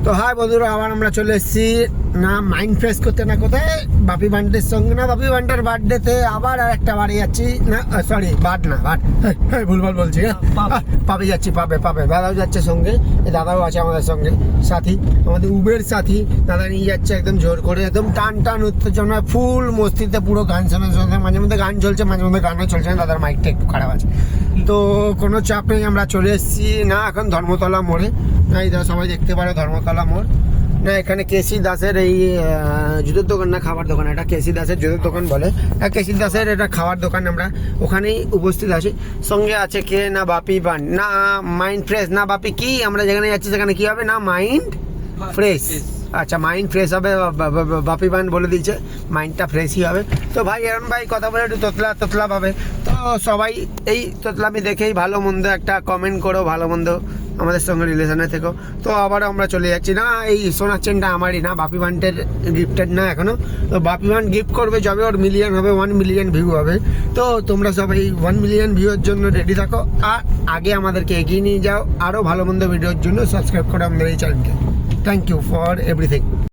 তো হাই বন্ধুরা, আবার আমরা চলে এসেছি না মাইন্ড ফ্রেশ করতে, না কোথায় বাপি বান্টের সঙ্গে, না বাপি বান্টার বার্থডেতে আবার আর একটা বাড়ি যাচ্ছি না, সরি বাদ না বাদ, ভুলভাল বলছি। পাবে যাচ্ছি, পাবে দাদাও যাচ্ছে সঙ্গে, দাদাও আছে আমাদের সঙ্গে, সাথী আমাদের উবের সাথী। দাদা নিয়ে যাচ্ছে একদম জোর করে, একদম টান উত্তেজনা ফুল মস্তিতে, পুরো গান শোনা, মাঝে মধ্যে গান চলছে, মাঝে মধ্যে গানও চলছে না, দাদার মাইকটা একটু খারাপ আছে। তো কোনো চাপ নেই, আমরা চলে এসেছি না এখন ধর্মতলা মোড়ে, না এই সবাই দেখতে পারে ধর্মতলা মোড়, না এখানে কেসি দাসের এই জুতোর দোকান, না খাবার দোকান, এটা কেসি দাসের জুতোর দোকান বলে, কেসি দাসের এটা খাবার দোকান। আমরা ওখানেই উপস্থিত আছি, সঙ্গে আছে কে, না বাপি বান, না মাইন্ড ফ্রেশ, না বাপি কি, আমরা যেখানে যাচ্ছি সেখানে কি হবে, না মাইন্ড ফ্রেশ। আচ্ছা মাইন্ড ফ্রেশ হবে, বাপি বান বলে দিয়েছে মাইন্ডটা ফ্রেশই হবে। তো ভাই এরম ভাই কথা বলে একটু তোতলা পাবে, তো সবাই এই তোতলামি দেখেই ভালো মন্দ একটা কমেন্ট করো, ভালো মন্দ আমাদের সঙ্গে রিলেশনে থেকো। তো আবার আমরা চলে যাচ্ছি, না এই সোনার চেনটা আমারই, না বাপি বান্টের গিফটেড না এখনো। তো বাপি বান গিফট করবে যবে ওর মিলিয়ন হবে, 1 মিলিয়ন ভিউ হবে। তো তোমরা সবাই 1 মিলিয়ন ভিউর জন্য রেডি থাকো, আর আগে আমাদেরকে এগিয়ে নিয়ে যাও আরও ভালো মন্দ ভিডিওর জন্য। সাবস্ক্রাইব করো আমাদের এই চ্যানেলকে। Thank you for everything.